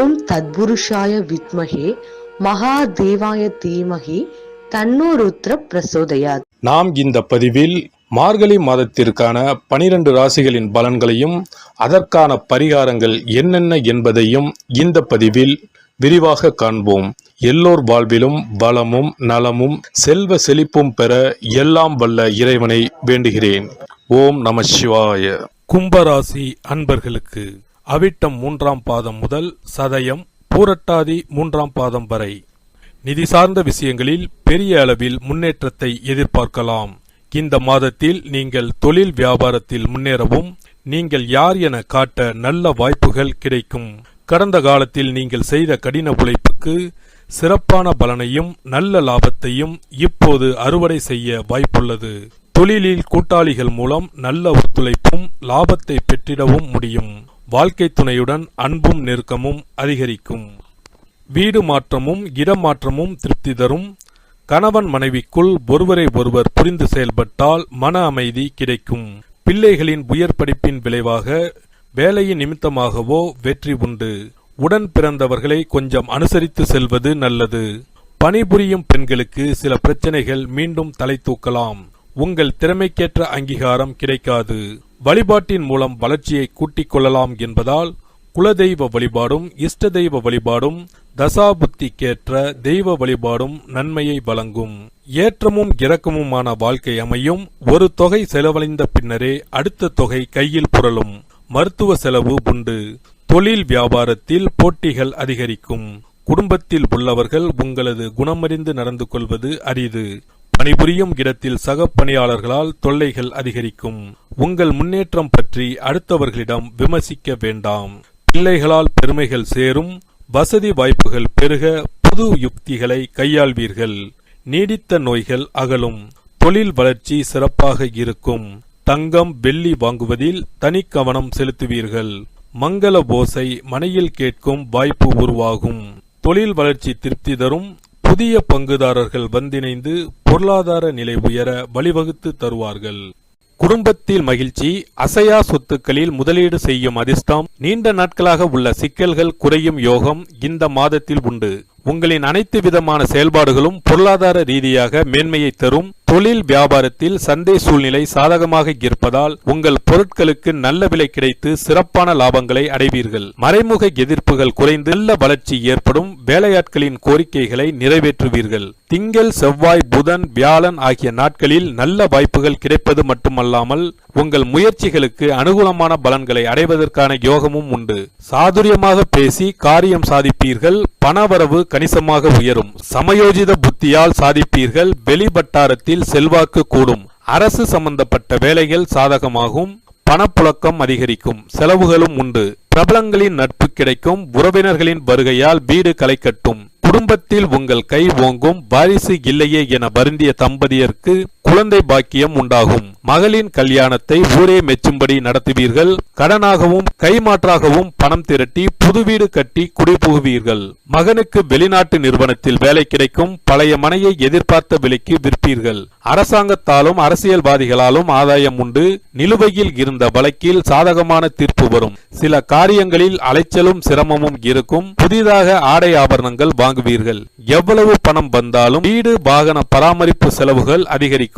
ஓம் தத்புருஷாய வித்மஹே மகாதேவாய தீமஹி தன்னோ ருத்ர பிரசோதயாத். நாம் இந்த பதிவில் மார்கழி மாதத்திற்கான 12 ராசிகளின் பலன்களையும் அதற்கான பரிகாரங்கள் என்னென்ன என்பதையும் இந்த பதிவில் விரிவாக காண்போம். எல்லோர் வாழ்விலும் வளமும் நலமும் செல்வ செழிப்பும் பெற எல்லாம் வல்ல இறைவனை வேண்டுகிறேன். ஓம் நம சிவாய. கும்பராசி அன்பர்களுக்கு அவிட்டம் 3ஆம் பாதம் முதல் சதயம் பூரட்டாதி 3ஆம் பாதம் வரை நிதி சார்ந்த விஷயங்களில் பெரிய அளவில் முன்னேற்றத்தை எதிர்பார்க்கலாம். இந்த மாதத்தில் நீங்கள் தொழில் வியாபாரத்தில் முன்னேறவும் நீங்கள் யார் என காட்ட நல்ல வாய்ப்புகள் கிடைக்கும். கடந்த காலத்தில் நீங்கள் செய்த கடின உழைப்புக்கு சிறப்பான பலனையும் நல்ல லாபத்தையும் இப்போது அறுவடை செய்ய வாய்ப்புள்ளது. தொழிலில் கூட்டாளிகள் மூலம் நல்ல ஒத்துழைப்பும் லாபத்தை பெற்றிடவும் முடியும். வாழ்க்கை துணையுடன் அன்பும் நெருக்கமும் அதிகரிக்கும். வீடு மாற்றமும் இடமாற்றமும் திருப்தி தரும். கணவன் மனைவிக்குள் ஒருவரை ஒருவர் புரிந்து செயல்பட்டால் மன அமைதி கிடைக்கும். பிள்ளைகளின் உயர் படிப்பின் விளைவாக வேலையின் நிமித்தமாகவோ வெற்றி உண்டு. உடன் பிறந்தவர்களை கொஞ்சம் அனுசரித்து செல்வது நல்லது. பணிபுரியும் பெண்களுக்கு சில பிரச்சனைகள் மீண்டும் தலை தூக்கலாம். உங்கள் திறமைக்கேற்ற அங்கீகாரம் கிடைக்காது. வழிபாட்டின் மூலம் வளர்ச்சியை கூட்டிக் கொள்ளலாம் என்பதால் குலதெய்வ வழிபாடும் இஷ்ட தெய்வ வழிபாடும் தசாபுத்திக்கேற்ற தெய்வ வழிபாடும் நன்மையை வழங்கும். ஏற்றமும் இறக்கமுமான வாழ்க்கை அமையும். ஒரு தொகை செலவழிந்த பின்னரே அடுத்த தொகை கையில் புரளும். மருத்துவ செலவு உண்டு. தொழில் வியாபாரத்தில் போட்டிகள் அதிகரிக்கும். குடும்பத்தில் உள்ளவர்கள் உங்களது குணமறிந்து நடந்து கொள்வது அரிது. பணிபுரியும் இடத்தில் சக பணியாளர்களால் தொல்லைகள் அதிகரிக்கும். உங்கள் முன்னேற்றம் பற்றி அடுத்தவர்களிடம் விமர்சிக்க வேண்டாம். பிள்ளைகளால் பெருமைகள் சேரும். வசதி வாய்ப்புகள் பெருக புது யுக்திகளை கையாள்வீர்கள். நீடித்த நோய்கள் அகலும். தொழில் வளர்ச்சி சிறப்பாக இருக்கும். தங்கம் வெள்ளி வாங்குவதில் தனி கவனம் செலுத்துவீர்கள். மங்கள ஓசை மனையில் கேட்கும் வாய்ப்பு உருவாகும். தொழில் வளர்ச்சி திருப்தி தரும். புதிய பங்குதாரர்கள் வந்திணைந்து பொருளாதார நிலை உயர வழிவகுத்து தருவார்கள். குடும்பத்தில் மகிழ்ச்சி. அசையா சொத்துக்களில் முதலீடு செய்யும் அதிர்ஷ்டம். நீண்ட நாட்களாக உள்ள சிக்கல்கள் குறையும் யோகம் இந்த மாதத்தில் உண்டு. உங்களின் அனைத்து விதமான செயல்பாடுகளும் பொருளாதார ரீதியாக மேன்மையை தரும். தொழில் வியாபாரத்தில் சந்தை சூழ்நிலை சாதகமாக இருப்பதால் உங்கள் பொருட்களுக்கு நல்ல விலை கிடைத்து சிறப்பான லாபங்களை அடைவீர்கள். மறைமுக எதிர்ப்புகள் குறைந்து நல்ல வளர்ச்சி ஏற்படும். வேலையாட்களின் கோரிக்கைகளை நிறைவேற்றுவீர்கள். திங்கள் செவ்வாய் புதன் வியாழன் ஆகிய நாட்களில் நல்ல வாய்ப்புகள் கிடைப்பது மட்டுமல்லாமல் உங்கள் முயற்சிகளுக்கு அனுகூலமான பலன்களை அடைவதற்கான யோகமும் உண்டு. சாதுரியமாக பேசி காரியம் சாதிப்பீர்கள். பணவரவு கணிசமாக உயரும். சமயோஜித புத்தியால் சாதிப்பீர்கள். வெளிவட்டாரத்தில் செல்வாக்கு கூடும். அரசு சம்பந்தப்பட்ட வேலைகள் சாதகமாகும். பணப்புழக்கம் அதிகரிக்கும். செலவுகளும் உண்டு. பிரபலங்களின் நட்பு கிடைக்கும். உறவினர்களின் வருகையால் வீடு களை கட்டும். குடும்பத்தில் உங்கள் கை ஓங்கும். வாரிசு இல்லையே என வருந்திய தம்பதியருக்கு குழந்தை பாக்கியம் உண்டாகும். மகளின் கல்யாணத்தை ஊரே மெச்சும்படி நடத்துவீர்கள். கடனாகவும் கைமாற்றாகவும் பணம் திரட்டி புது வீடு கட்டி குடிபுகுவீர்கள். மகனுக்கு வெளிநாட்டு நிறுவனத்தில் வேலை கிடைக்கும். பழைய மனையை எதிர்பார்த்த விலைக்கு விற்பீர்கள். அரசாங்கத்தாலும் அரசியல்வாதிகளாலும் ஆதாயம் உண்டு. நிலுவையில் இருந்த வழக்கில் சாதகமான தீர்ப்பு வரும். சில காரியங்களில் அலைச்சலும் சிரமமும் இருக்கும். புதிதாக ஆடை ஆபரணங்கள் வாங்குவீர்கள். எவ்வளவு பணம் வந்தாலும் வீடு வாகன பராமரிப்பு செலவுகள் அதிகரிக்கும்.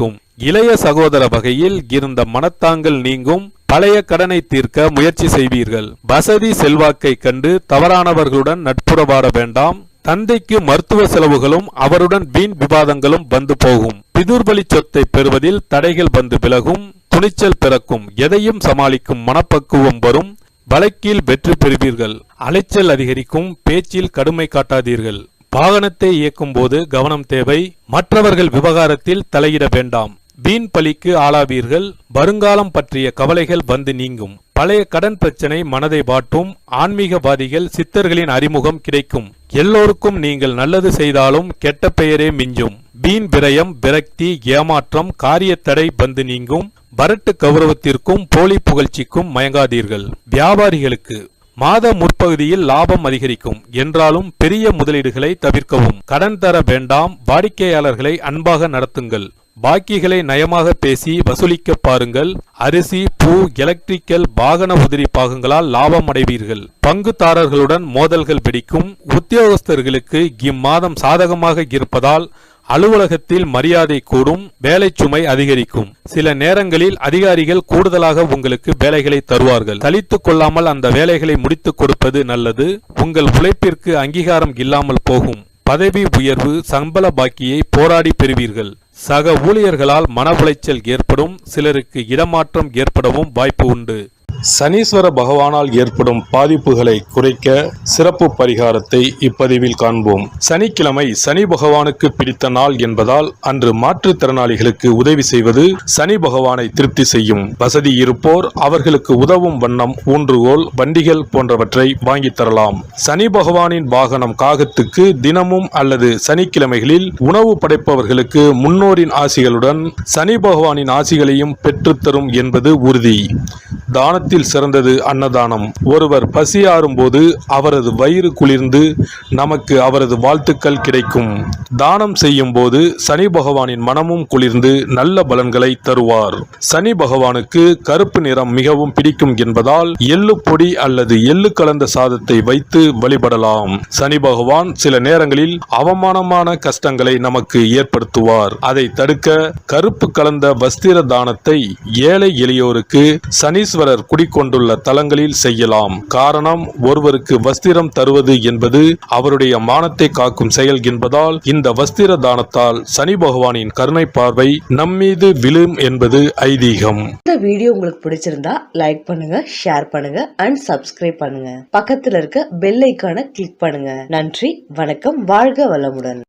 இளைய சகோதர வகையில் இருந்த மனத்தாங்கல் நீங்கும். பழைய கடனை தீர்க்க முயற்சி செய்வீர்கள். வசதி செல்வாக்கை கண்டு தவறானவர்களுடன் நட்புறவாட வேண்டாம். தந்தைக்கு மருத்துவ செலவுகளும் அவருடன் வீண் விவாதங்களும் வந்து போகும். பிதுர்பலி சொத்தை பெறுவதில் தடைகள் வந்து விலகும். துணிச்சல் பிறக்கும். எதையும் சமாளிக்கும் மனப்பக்குவம் வரும். வழக்கில் வெற்றி பெறுவீர்கள். அலைச்சல் அதிகரிக்கும். பேச்சில் கடுமை காட்டாதீர்கள். வாகனத்தை இயக்கும் போது கவனம் தேவை. மற்றவர்கள் விவகாரத்தில் தலையிட வேண்டாம். வீண் பலிக்கு ஆளாவீர்கள். வருங்காலம் பற்றிய கவலைகள் வந்து நீங்கும். பழைய கடன் பிரச்சனை மனதை வாட்டும். ஆன்மீகவாதிகள் சித்தர்களின் அறிமுகம் கிடைக்கும். எல்லோருக்கும் நீங்கள் நல்லது செய்தாலும் கெட்ட பெயரே மிஞ்சும். வீண் விரயம் விரக்தி ஏமாற்றம் காரியத்தடை வந்து நீங்கும். வரட்டு கௌரவத்திற்கும் போலி புகழ்ச்சிக்கும் மயங்காதீர்கள். வியாபாரிகளுக்கு மாத முற்பகுதியில் லாபம் அதிகரிக்கும் என்றாலும் பெரிய முதலீடுகளை தவிர்க்கவும். கடன் தர வேண்டாம். வாடிக்கையாளர்களை அன்பாக நடத்துங்கள். பாக்கிகளை நயமாக பேசி வசூலிக்க பாருங்கள். அரிசி, பூ, எலக்ட்ரிக்கல், வாகன உதிரி பாகங்களால் லாபம் அடைவீர்கள். பங்குதாரர்களுடன் மோதல்கள் வெடிக்கும். உத்தியோகஸ்தர்களுக்கு இம்மாதம் சாதகமாக இருப்பதால் அலுவலகத்தில் மரியாதை கூடும். வேலை சுமை அதிகரிக்கும். சில நேரங்களில் அதிகாரிகள் கூடுதலாக உங்களுக்கு வேலைகளை தருவார்கள். சலித்துக் கொள்ளாமல் அந்த வேலைகளை முடித்துக் கொடுப்பது நல்லது. உங்கள் உழைப்பிற்கு அங்கீகாரம் இல்லாமல் போகும். பதவி உயர்வு, சம்பள பாக்கியை போராடி பெறுவீர்கள். சக ஊழியர்களால் மன உளைச்சல் ஏற்படும். சிலருக்கு இடமாற்றம் ஏற்படவும் வாய்ப்பு உண்டு. சனீஸ்வர பகவானால் ஏற்படும் பாதிப்புகளை குறைக்க சிறப்பு பரிகாரத்தை இப்பதிவில் காண்போம். சனிக்கிழமை சனி பகவானுக்கு பிடித்த நாள் என்பதால் அன்று மாற்றுத்திறனாளிகளுக்கு உதவி செய்வது சனி பகவானை திருப்தி செய்யும். வசதி இருப்போர் அவர்களுக்கு உதவும் வண்ணம் ஊன்றுகோல், வண்டிகள் போன்றவற்றை வாங்கி தரலாம். சனி பகவானின் வாகனம் காகத்துக்கு தினமும் அல்லது சனிக்கிழமைகளில் உணவு படைப்பவர்களுக்கு முன்னோரின் ஆசிகளுடன் சனி பகவானின் ஆசிகளையும் பெற்றுத்தரும் என்பது உறுதி. தானத்தில் சிறந்தது அன்னதானம். ஒருவர் பசியாறும் போது அவரது வயிறு குளிர்ந்து நமக்கு அவரது வாழ்த்துக்கள் கிடைக்கும். தானம் செய்யும் போது சனி பகவானின் மனமும் குளிர்ந்து நல்ல பலன்களை தருவார். சனி பகவானுக்கு கருப்பு நிறம் மிகவும் பிடிக்கும் என்பதால் எள்ளு பொடி அல்லது எள்ளு கலந்த சாதத்தை வைத்து வழிபடலாம். சனி பகவான் சில நேரங்களில் அவமானமான கஷ்டங்களை நமக்கு ஏற்படுத்துவார். அதை தடுக்க கருப்பு கலந்த வஸ்திர தானத்தை ஏழை எளியோருக்கு சனீஸ்வரர் குடிக்கொண்டுள்ள தலங்களில் செய்யலாம். காரணம், ஒருவருக்கு வஸ்திரம் தருவது என்பது அவருடைய மானத்தை காக்கும் செயல் என்பதால் இந்த வஸ்திர தானத்தால் சனி பகவானின் கருணை பார்வை நம்மீது விழும் என்பது ஐதீகம். இந்த வீடியோ உங்களுக்கு பிடிச்சிருந்தா லைக் பண்ணுங்க, ஷேர் பண்ணுங்க அண்ட் சப்ஸ்கிரைப் பண்ணுங்க. பக்கத்துல இருக்க பெல் ஐகானை கிளிக் பண்ணுங்க. நன்றி, வணக்கம், வாழ்க வளமுடன்.